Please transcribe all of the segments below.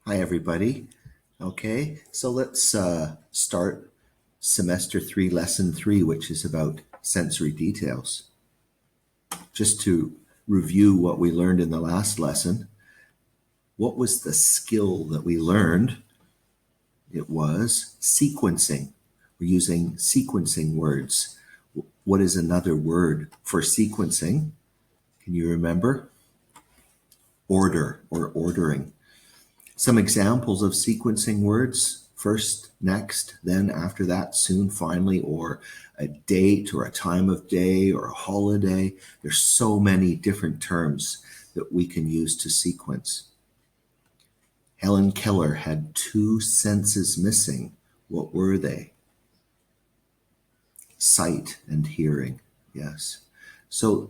Hi, everybody. Okay, so let's start semester 3, lesson 3, which is about sensory details. Just to review what we learned in the last lesson, what was the skill that we learned? It was sequencing. We're using sequencing words. What is another word for sequencing? Can you remember? Order or ordering. Some examples of sequencing words: first, next, then, after that, soon, finally, or a date or a time of day or a holiday. There's so many different terms that we can use to sequence. Helen Keller had 2 senses missing. What were they? Sight and hearing, yes. So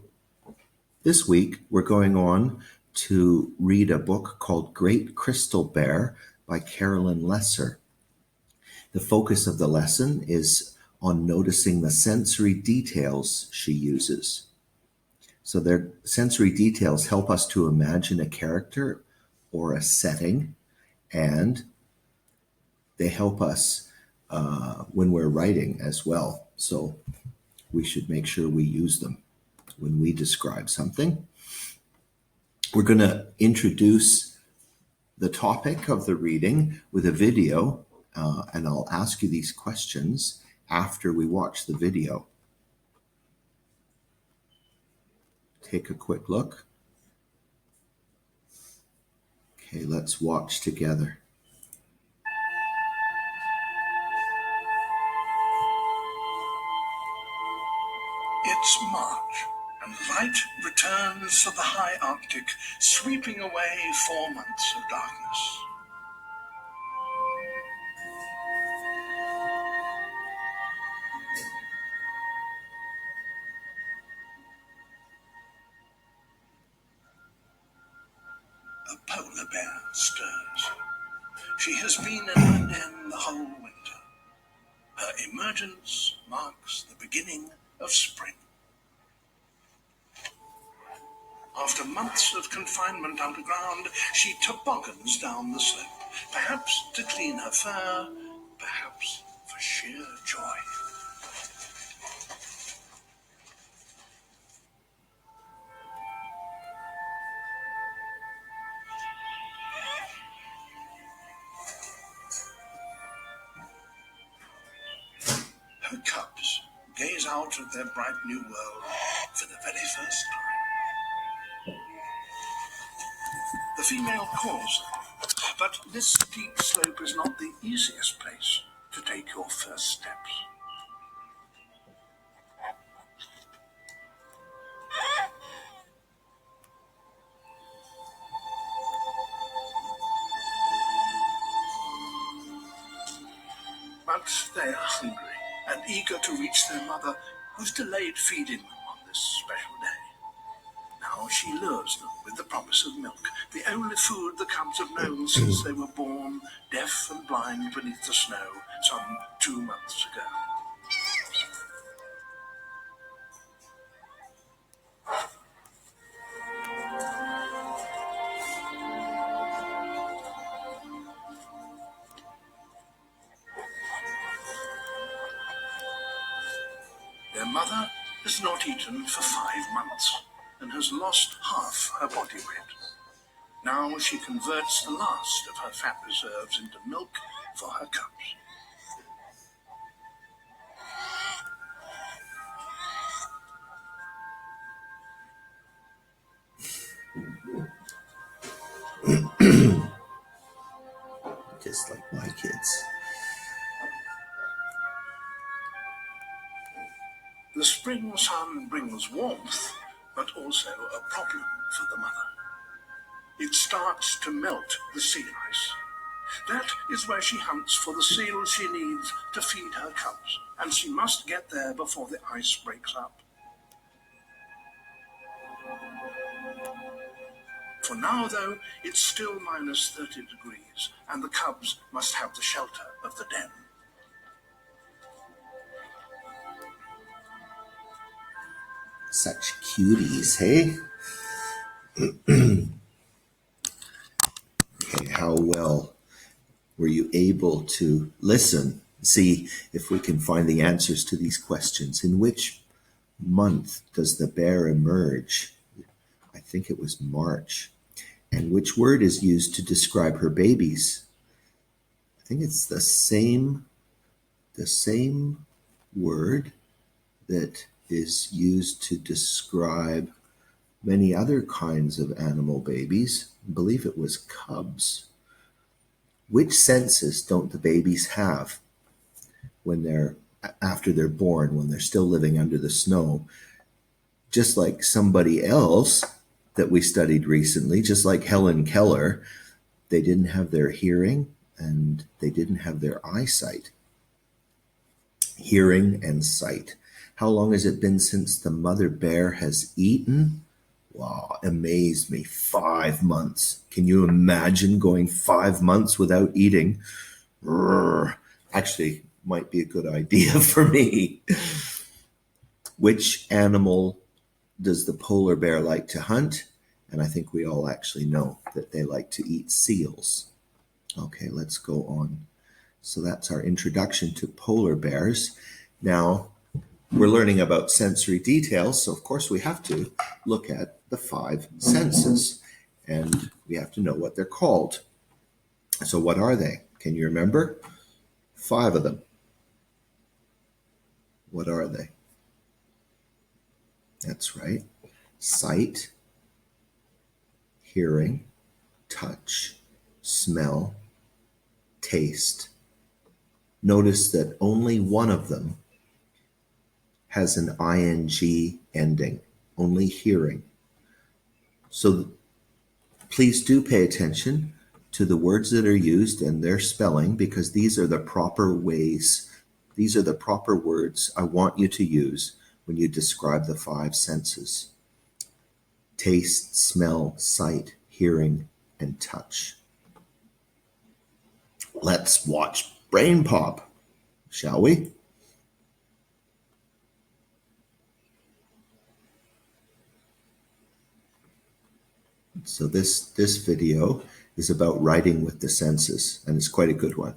this week we're going on to read a book called Great Crystal Bear by Carolyn Lesser. The focus of the lesson is on noticing the sensory details she uses. So their sensory details help us to imagine a character or a setting, and they help us when we're writing as well. So we should make sure we use them when we describe something. We're going to introduce the topic of the reading with a video, and I'll ask you these questions after we watch the video. Take a quick look. Okay, let's watch together. It's March, and light returns to the high Arctic, sweeping away 4 months of darkness. A polar bear stirs. She has been in her den the whole winter. Her emergence marks the beginning of spring. After months of confinement underground, she toboggans down the slope, perhaps to clean her fur, perhaps for sheer joy. Her cubs gaze out at their bright new world for the very first time. The female calls them, but this steep slope is not the easiest place to take your first steps. But they are hungry and eager to reach their mother, who's delayed feeding them on this special day. Now she lures them with the promise of milk, the only food the cubs have known since they were born, deaf and blind beneath the snow, some 2 months ago. Their mother has not eaten for 5 months and has lost half her body weight. Now she converts the last of her fat reserves into milk for her cubs. Just like my kids. The spring sun brings warmth, but also a problem for the mother. It starts to melt the sea ice. That is where she hunts for the seals she needs to feed her cubs, and she must get there before the ice breaks up. For now, though, it's still minus 30 degrees, and the cubs must have the shelter of the den. Such cuties, hey? Okay, how well were you able to listen? See if we can find the answers to these questions. In which month does the bear emerge? I think it was March. And which word is used to describe her babies? I think it's the same word that is used to describe many other kinds of animal babies. I believe it was cubs. Which senses don't the babies have after they're born, when they're still living under the snow? Just like somebody else that we studied recently, just like Helen Keller, they didn't have their hearing and they didn't have their eyesight. Hearing and sight. How long has it been since the mother bear has eaten? Wow, amazed me. 5 months. Can you imagine going 5 months without eating? Actually, might be a good idea for me. Which animal does the polar bear like to hunt? And I think we all actually know that they like to eat seals. Okay, let's go on. So that's our introduction to polar bears. Now, we're learning about sensory details, so of course we have to look at the 5 senses, and we have to know what they're called. So what are they? Can you remember? 5 of them. What are they? That's right. Sight, hearing, touch, smell, taste. Notice that only one of them has an ing ending, only hearing. So please do pay attention to the words that are used and their spelling, because these are the proper ways, these are the proper words I want you to use when you describe the 5 senses: taste, smell, sight, hearing, and touch. Let's watch Brain Pop, shall we? So this video is about writing with the senses, and it's quite a good one.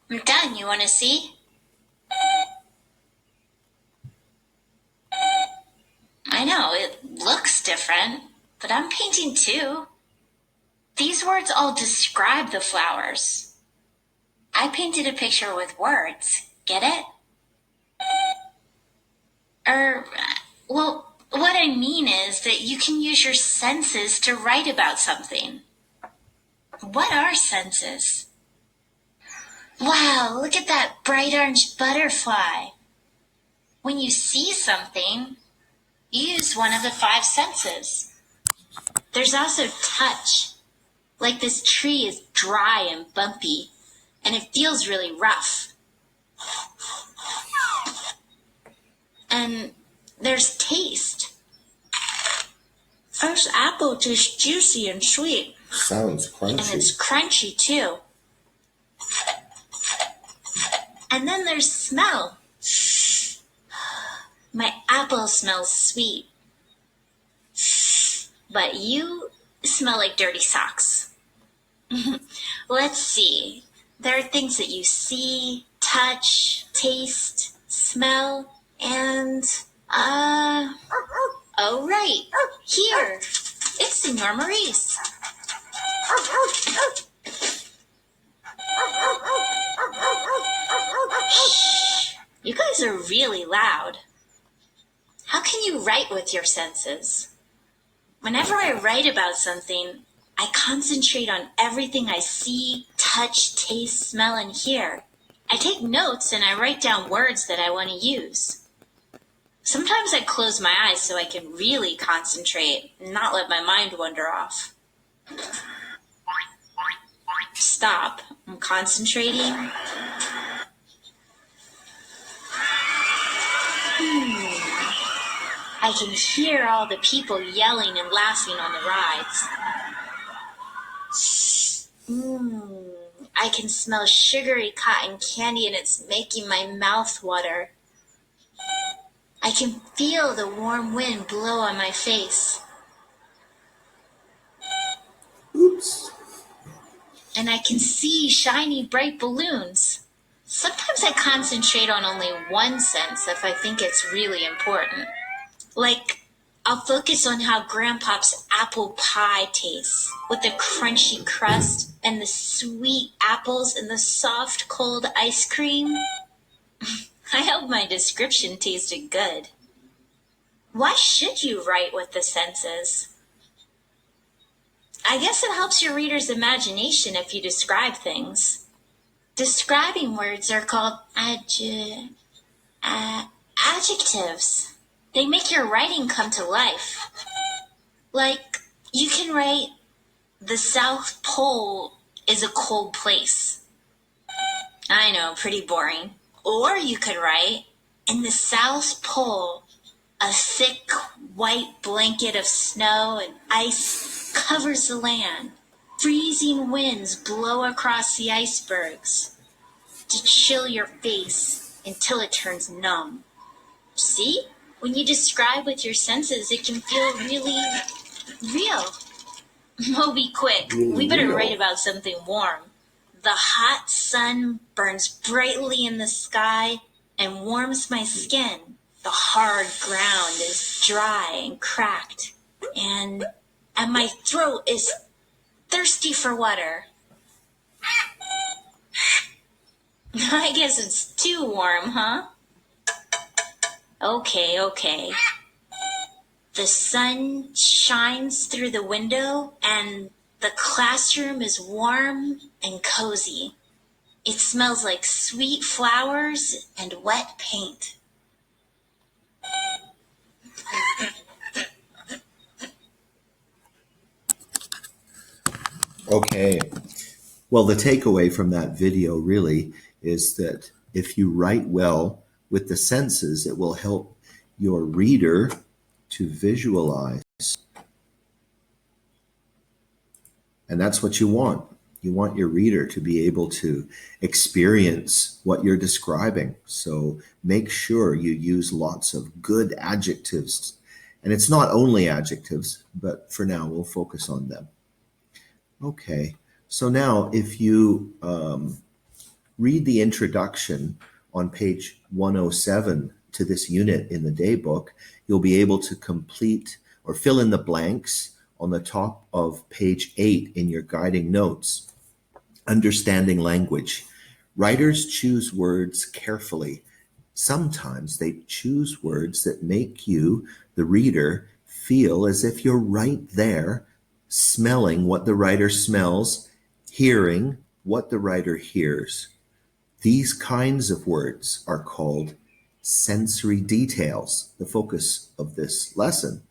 I'm done. You want to see? I know, it looks different, but I'm painting too. These words all describe the flowers. I painted a picture with words. Get it? Well, what I mean is that you can use your senses to write about something. What are senses? Wow, look at that bright orange butterfly. When you see something, you use one of the 5 senses. There's also touch. Like this tree is dry and bumpy, and it feels really rough. And there's taste. This apple tastes juicy and sweet. Sounds crunchy. And it's crunchy too. And then there's smell. My apple smells sweet. But you smell like dirty socks. Let's see. There are things that you see, touch, taste, smell, and oh right, here. It's Senor Maurice. Shh. You guys are really loud. How can you write with your senses? Whenever I write about something, I concentrate on everything I see, touch, taste, smell, and hear. I take notes and I write down words that I want to use. Sometimes I close my eyes so I can really concentrate and not let my mind wander off. Stop. I'm concentrating. I can hear all the people yelling and laughing on the rides. I can smell sugary cotton candy and it's making my mouth water. I can feel the warm wind blow on my face. Oops. And I can see shiny bright balloons. Sometimes I concentrate on only one sense if I think it's really important. Like, I'll focus on how Grandpa's apple pie tastes, with the crunchy crust and the sweet apples and the soft cold ice cream. I hope my description tasted good. Why should you write with the senses? I guess it helps your reader's imagination if you describe things. Describing words are called adjectives. They make your writing come to life. Like, you can write, the South Pole is a cold place. I know, pretty boring. Or you could write, in the South Pole, a thick white blanket of snow and ice covers the land. Freezing winds blow across the icebergs to chill your face until it turns numb. See? When you describe with your senses, it can feel really real. Oh, be quick. We better write about something warm. The hot sun burns brightly in the sky and warms my skin. The hard ground is dry and cracked, and my throat is thirsty for water. I guess it's too warm, huh? Okay. The sun shines through the window and the classroom is warm and cozy. It smells like sweet flowers and wet paint. Okay. Well, the takeaway from that video really is that if you write well with the senses, it will help your reader to visualize. And that's what you want. You want your reader to be able to experience what you're describing. So make sure you use lots of good adjectives. And it's not only adjectives, but for now we'll focus on them. Okay, so now if you read the introduction on page 107 to this unit in the daybook, you'll be able to complete or fill in the blanks on the top of page 8 in your guiding notes. Understanding language. Writers choose words carefully. Sometimes they choose words that make you, the reader, feel as if you're right there, smelling what the writer smells, hearing what the writer hears. These kinds of words are called sensory details, the focus of this lesson.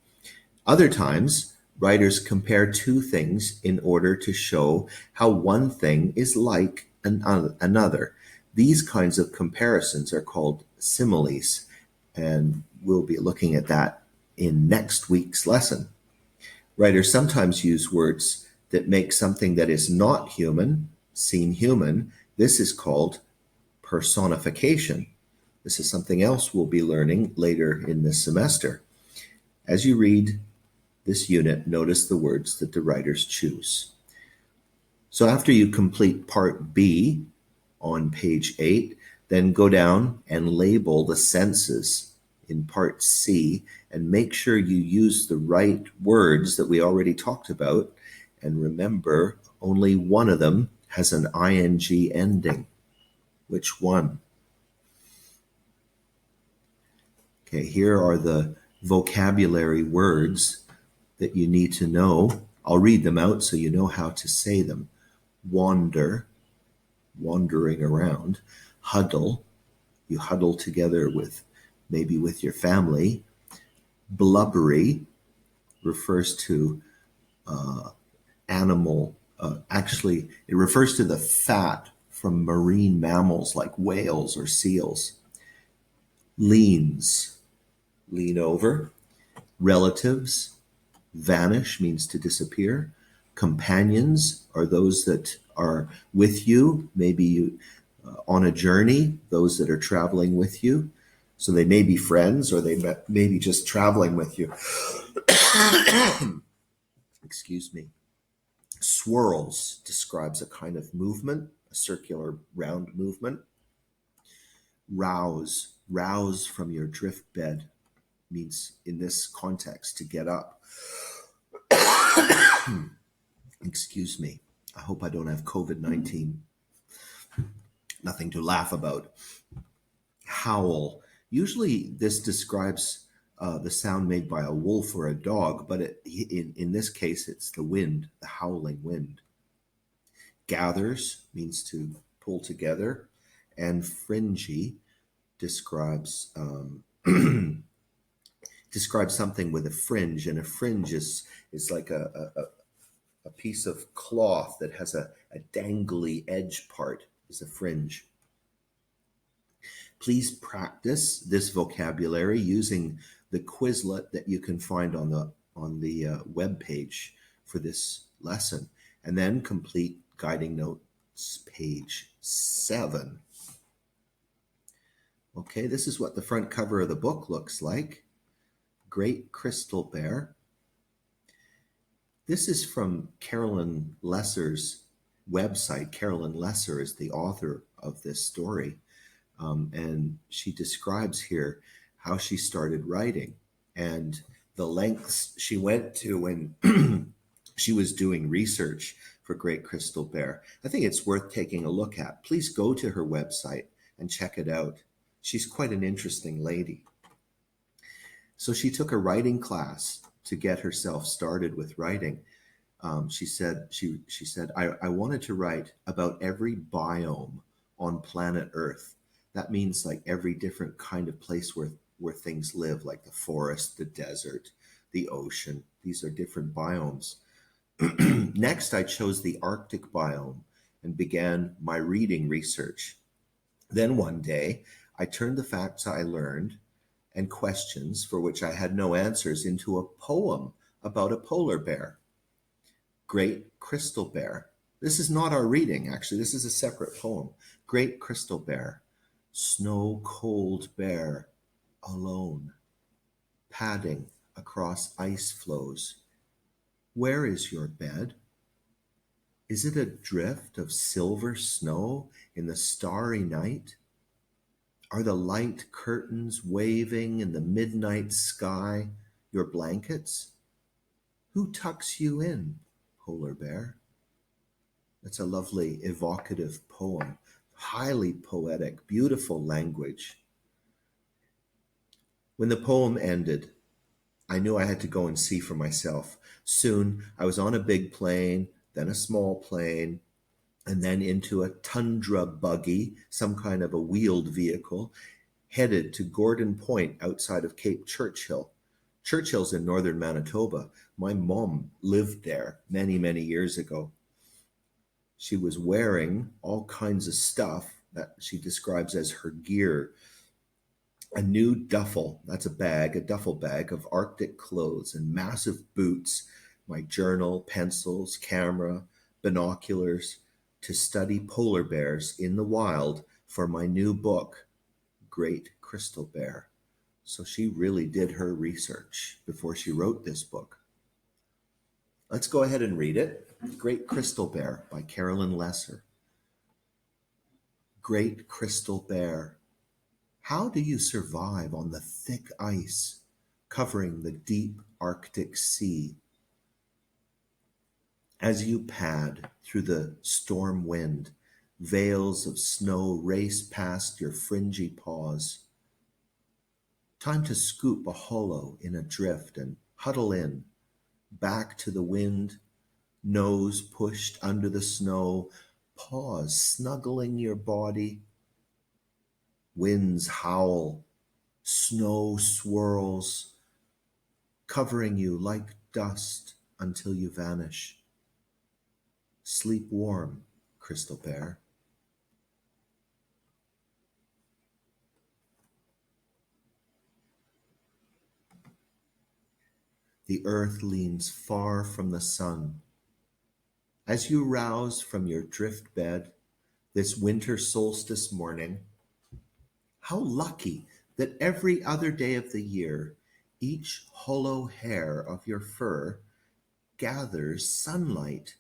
Other times, writers compare two things in order to show how one thing is like another. These kinds of comparisons are called similes, and we'll be looking at that in next week's lesson. Writers sometimes use words that make something that is not human seem human. This is called personification. This is something else we'll be learning later in this semester. As you read this unit, notice the words that the writers choose. So after you complete part B on page 8, then go down and label the senses in part C and make sure you use the right words that we already talked about. And remember, only one of them has an ing ending. Which one? Okay, here are the vocabulary words that you need to know. I'll read them out so you know how to say them. Wander, wandering around. Huddle, you huddle together with maybe with your family. Blubbery refers to animal, actually it refers to the fat from marine mammals like whales or seals. Leans, lean over. Relatives, vanish means to disappear. Companions are those that are with you, maybe you on a journey, those that are traveling with you. So they may be friends or they may be just traveling with you. Excuse me. Swirls describes a kind of movement, a circular round movement. Rouse from your drift bed means in this context to get up. Excuse me. I hope I don't have COVID-19. Nothing to laugh about. Howl. Usually this describes the sound made by a wolf or a dog, but in this case, it's the wind, the howling wind. Gathers means to pull together, and fringy describes describes something with a fringe, and a fringe is like a piece of cloth that has a dangly edge part is a fringe. Please practice this vocabulary using the Quizlet that you can find on the web page for this lesson, and then complete guiding notes page 7. Okay, this is what the front cover of the book looks like. Great Crystal Bear. This is from Carolyn Lesser's website. Carolyn Lesser is the author of this story. And she describes here how she started writing and the lengths she went to when she was doing research for Great Crystal Bear. I think it's worth taking a look at. Please go to her website and check it out. She's quite an interesting lady. So she took a writing class to get herself started with writing. She said, I wanted to write about every biome on planet Earth. That means like every different kind of place where things live, like the forest, the desert, the ocean. These are different biomes. Next, I chose the Arctic biome and began my reading research. Then one day, I turned the facts I learned and questions for which I had no answers into a poem about a polar bear. Great Crystal Bear. This is not our reading, actually. This is a separate poem. Great Crystal Bear. Snow cold bear, alone, padding across ice floes. Where is your bed? Is it a drift of silver snow in the starry night? Are the light curtains waving in the midnight sky your blankets? Who tucks you in, polar bear? That's a lovely, evocative poem. Highly poetic, beautiful language. When the poem ended, I knew I had to go and see for myself. Soon, I was on a big plane, then a small plane, and then into a tundra buggy, some kind of a wheeled vehicle, headed to Gordon Point outside of Cape Churchill. Churchill's in northern Manitoba. My mom lived there many, many years ago. She was wearing all kinds of stuff that she describes as her gear. A new duffel, that's a duffel bag of Arctic clothes and massive boots, my journal, pencils, camera, binoculars, to study polar bears in the wild for my new book, Great Crystal Bear. So she really did her research before she wrote this book. Let's go ahead and read it. Great Crystal Bear by Carolyn Lesser. Great Crystal Bear, how do you survive on the thick ice covering the deep Arctic Sea? As you pad through the storm wind, veils of snow race past your fringy paws. Time to scoop a hollow in a drift and huddle in, back to the wind, nose pushed under the snow, paws snuggling your body. Winds howl, snow swirls, covering you like dust until you vanish. Sleep warm, Crystal Bear. The earth leans far from the sun. As you rouse from your drift bed this winter solstice morning, how lucky that every other day of the year, each hollow hair of your fur gathers sunlight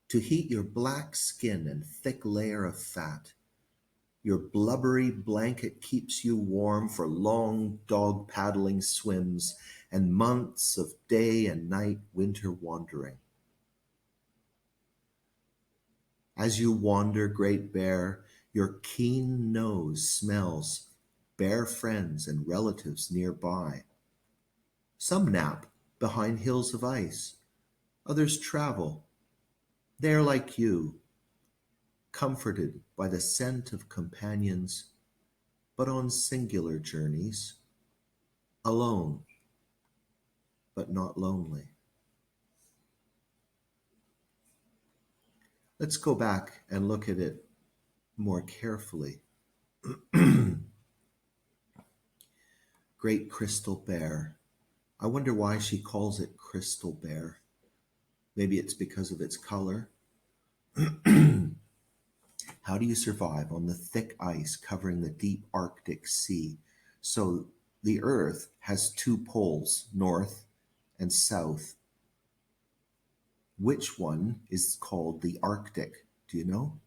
to heat your black skin and thick layer of fat. Your blubbery blanket keeps you warm for long dog paddling swims and months of day and night winter wandering. As you wander, Great Bear, your keen nose smells bear friends and relatives nearby. Some nap behind hills of ice, others travel. They are like you, comforted by the scent of companions, but on singular journeys, alone, but not lonely. Let's go back and look at it more carefully. Great Crystal Bear. I wonder why she calls it Crystal Bear. Maybe it's because of its color. How do you survive on the thick ice covering the deep Arctic Sea? So the Earth has two poles, north and south. Which one is called the Arctic? Do you know?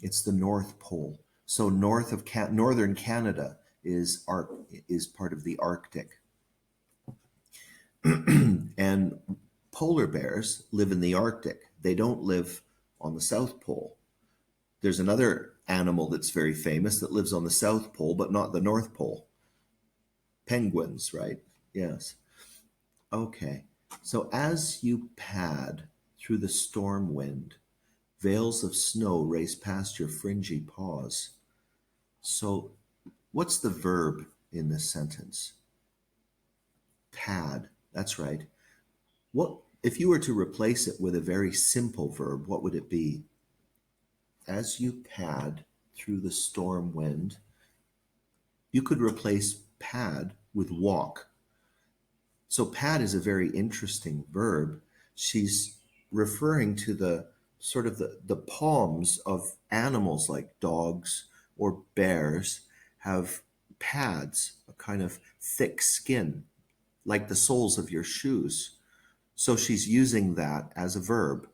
It's the North Pole. So north of northern Canada is part of the Arctic. And polar bears live in the Arctic. They don't live on the South Pole. There's another animal that's very famous that lives on the South Pole, but not the North Pole. Penguins, right? Yes. Okay. So as you pad through the storm wind, veils of snow race past your fringy paws. So what's the verb in this sentence? Pad. That's right. What if you were to replace it with a very simple verb, what would it be? As you pad through the storm wind, you could replace pad with walk. So pad is a very interesting verb. She's referring to the sort of the palms of animals like dogs or bears have pads, a kind of thick skin, like the soles of your shoes. So she's using that as a verb.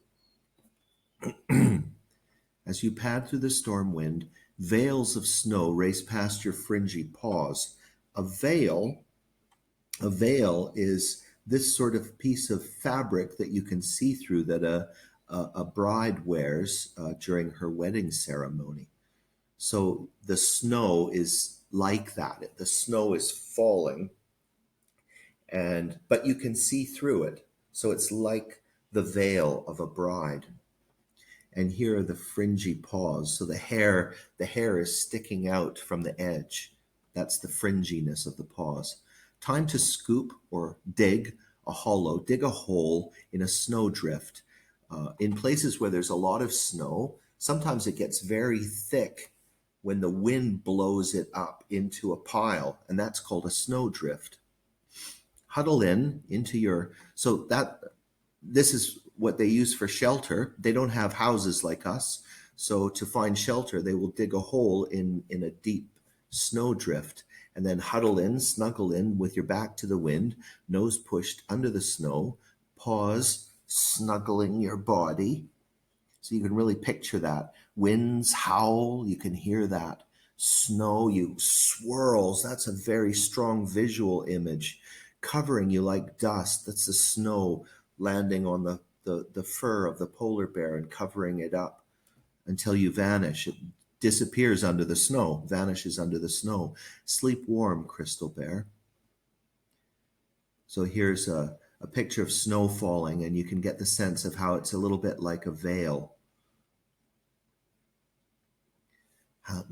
As you pad through the storm wind, veils of snow race past your fringy paws. A veil is this sort of piece of fabric that you can see through that a bride wears during her wedding ceremony. So the snow is like that. The snow is falling, but you can see through it. So it's like the veil of a bride. And here are the fringy paws. So the hair is sticking out from the edge. That's the fringiness of the paws. Time to scoop or dig a hollow, dig a hole in a snowdrift. In places where there's a lot of snow, sometimes it gets very thick when the wind blows it up into a pile, and that's called a snowdrift. Huddle into your, this is what they use for shelter. They don't have houses like us. So to find shelter, they will dig a hole in a deep snowdrift and then huddle in, snuggle in with your back to the wind, nose pushed under the snow, paws snuggling your body. So you can really picture that. Winds howl, you can hear that. Snow, you swirls, that's a very strong visual image. Covering you like dust, that's the snow landing on the fur of the polar bear and covering it up until you vanish. It disappears under the snow, vanishes under the snow. Sleep warm, Crystal Bear. So here's a picture of snow falling, and you can get the sense of how it's a little bit like a veil.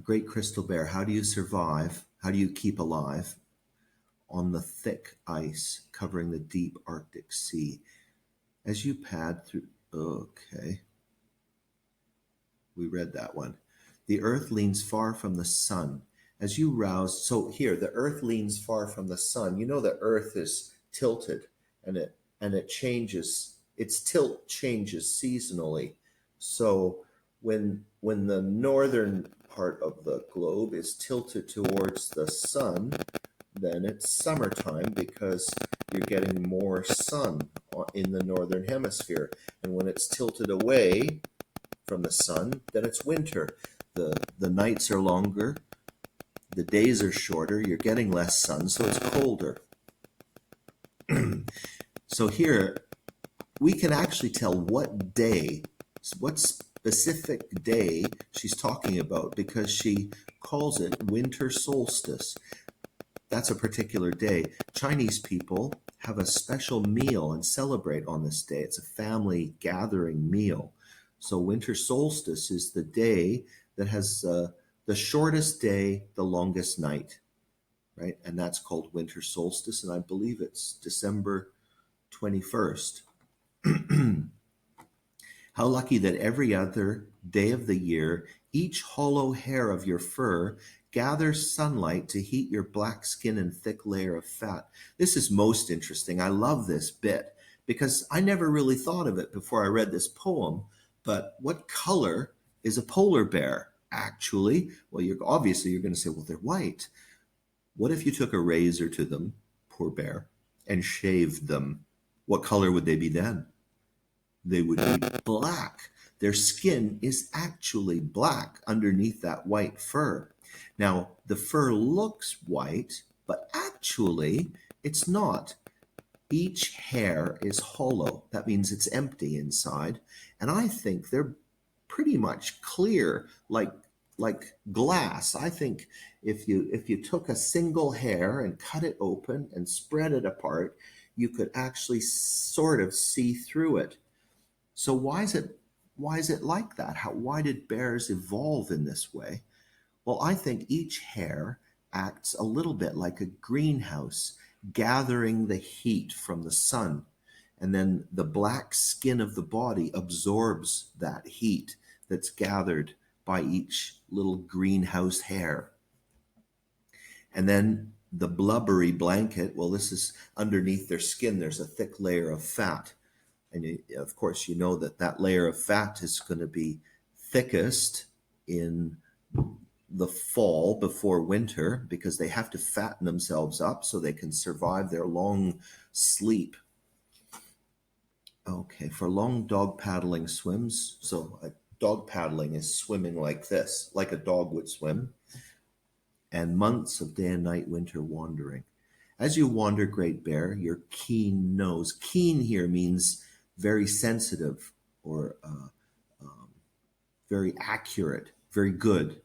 Great Crystal Bear, how do you survive? How do you keep alive on the thick ice covering the deep Arctic Sea? As you pad through, okay, we read that one. The earth leans far from the sun. As you rouse, so here, the earth leans far from the sun. You know the earth is tilted and it changes its tilt changes seasonally. So when the northern part of the globe is tilted towards the sun, then it's summertime because you're getting more sun in the northern hemisphere. And when it's tilted away from the sun, then it's winter. The nights are longer, the days are shorter, you're getting less sun, so it's colder. So here, we can actually tell what day, what specific day she's talking about, because she calls it winter solstice. That's a particular day. Chinese people have a special meal and celebrate on this day. It's a family gathering meal. So winter solstice is the day that has the shortest day, the longest night, right? And that's called winter solstice, and I believe it's December 21st. How lucky that every other day of the year, each hollow hair of your fur gathers sunlight to heat your black skin and thick layer of fat. This is most interesting. I love this bit because I never really thought of it before I read this poem. But what color is a polar bear? Actually, well, you're going to say, well, they're white. What if you took a razor to them, poor bear, and shaved them? What color would they be then? They would be black. Their skin is actually black underneath that white fur. Now, the fur looks white, but actually it's not. Each hair is hollow. That means it's empty inside. And I think they're pretty much clear, like glass. I think if you took a single hair and cut it open and spread it apart, you could actually sort of see through it. So why is it like that? Why did bears evolve in this way? Well, I think each hair acts a little bit like a greenhouse, gathering the heat from the sun. And then the black skin of the body absorbs that heat that's gathered by each little greenhouse hair. And then the blubbery blanket, well, this is underneath their skin, there's a thick layer of fat. And of course, you know that layer of fat is going to be thickest in the fall before winter because they have to fatten themselves up so they can survive their long sleep. Okay, for long dog paddling swims. So dog paddling is swimming like this, like a dog would swim. And months of day and night winter wandering. As you wander, Great Bear, your keen nose. Keen here means very sensitive or very accurate, very good.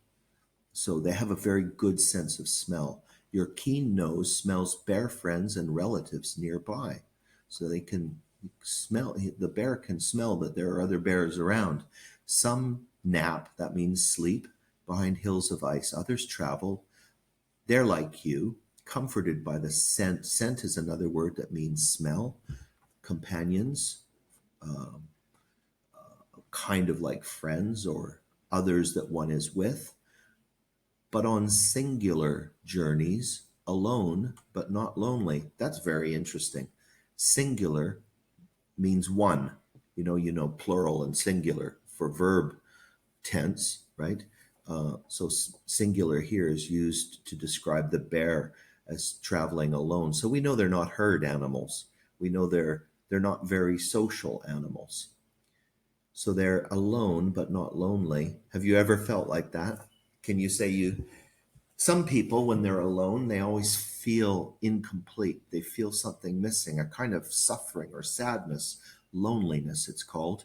So they have a very good sense of smell. Your keen nose smells bear friends and relatives nearby. So they can smell, the bear can smell that there are other bears around. Some nap, that means sleep, behind hills of ice. Others travel. They're like you, comforted by the scent. Scent is another word that means smell. Companions, kind of like friends or others that one is with. But on singular journeys, alone but not lonely. That's very interesting. Singular means one. You know, plural and singular for verb tense, right? So singular here is used to describe the bear as traveling alone. So we know they're not herd animals. We know they're not very social animals. So they're alone but not lonely. Have you ever felt like that? Can you say some people, when they're alone, they always feel incomplete. They feel something missing, a kind of suffering or sadness, loneliness it's called.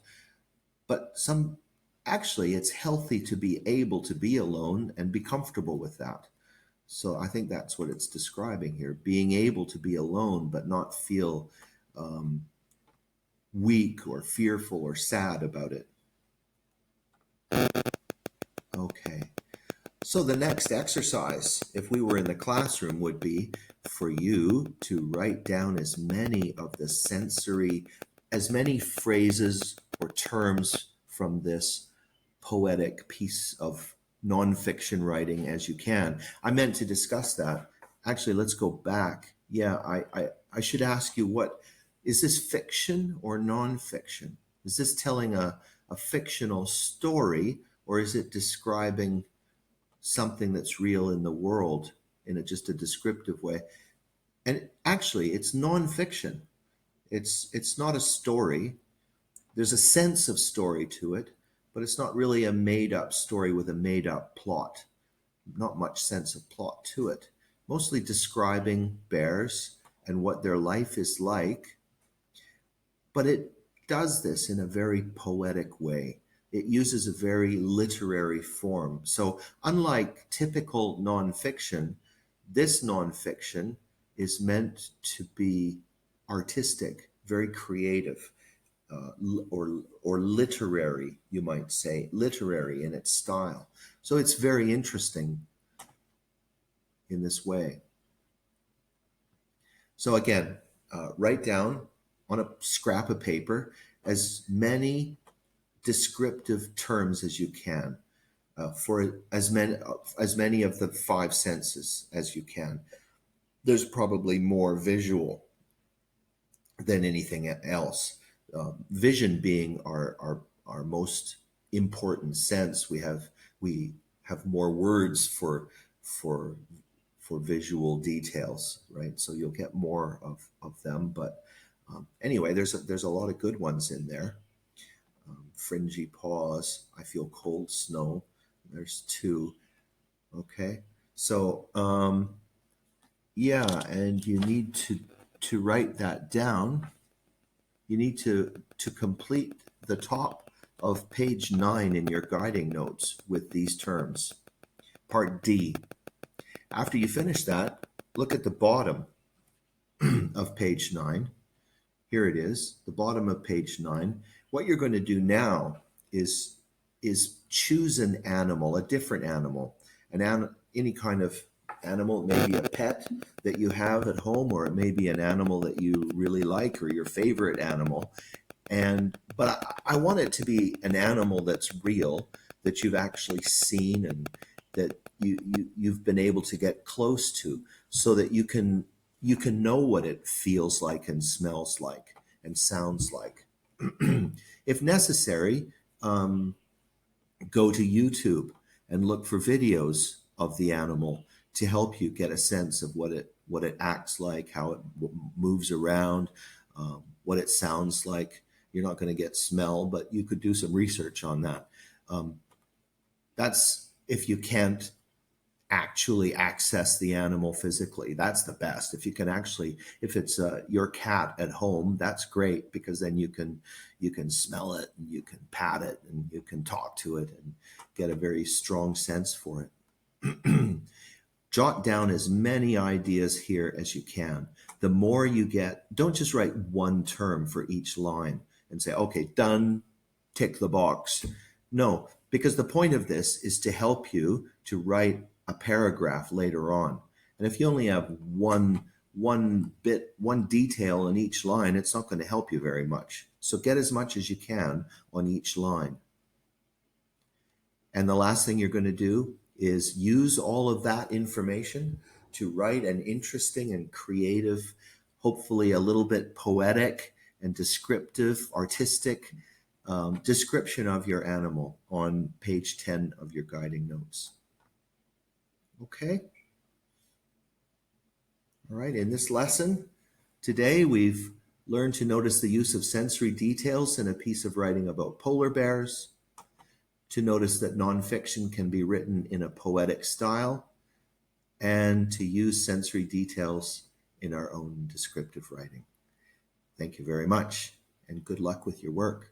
But actually, it's healthy to be able to be alone and be comfortable with that. So I think that's what it's describing here, being able to be alone but not feel weak or fearful or sad about it. Okay. So the next exercise, if we were in the classroom, would be for you to write down as many phrases or terms from this poetic piece of nonfiction writing as you can. I meant to discuss that. Actually, let's go back. Yeah, I should ask you is this fiction or nonfiction? Is this telling a fictional story, or is it describing something that's real in the world in just a descriptive way? And actually, it's nonfiction. It's not a story. There's a sense of story to it, but it's not really a made-up story with a made-up plot. Not much sense of plot to it. Mostly describing bears and what their life is like, but it does this in a very poetic way. It uses a very literary form. So unlike typical nonfiction, this nonfiction is meant to be artistic, very creative, or literary, you might say, literary in its style. So it's very interesting in this way. So again, write down on a scrap of paper as many descriptive terms as you can for as many of the five senses as you can. There's probably more visual than anything else. Vision being our most important sense. We have more words for visual details, right? So you'll get more of them. But anyway, there's a lot of good ones in there. Fringy paws. I feel cold snow. There's two. Okay, so yeah, and you need to write that down. You need to complete the top of page 9 in your guiding notes with these terms. Part D. After you finish that, look at the bottom of page 9. Here it is, the bottom of page 9. What you're going to do now is choose an animal, a different animal, any kind of animal. It may be a pet that you have at home, or it may be an animal that you really like, or your favorite animal. But I want it to be an animal that's real, that you've actually seen, and that you've been able to get close to, so that you can know what it feels like and smells like and sounds like. If necessary, go to YouTube and look for videos of the animal to help you get a sense of what it acts like, how it moves around, what it sounds like. You're not going to get smell, but you could do some research on that. That's if you can't actually access the animal physically. That's the best. If you can actually, if it's your cat at home, that's great, because then you can smell it, and you can pat it, and you can talk to it and get a very strong sense for it. Jot down as many ideas here as you can. The more you get, don't just write one term for each line and say, okay, done, tick the box. No, because the point of this is to help you to write a paragraph later on. And if you only have one detail in each line, it's not going to help you very much. So get as much as you can on each line. And the last thing you're going to do is use all of that information to write an interesting and creative, hopefully a little bit poetic and descriptive, artistic description of your animal on page 10 of your guiding notes. Okay. All right. In this lesson today, we've learned to notice the use of sensory details in a piece of writing about polar bears, to notice that nonfiction can be written in a poetic style, and to use sensory details in our own descriptive writing. Thank you very much, and good luck with your work.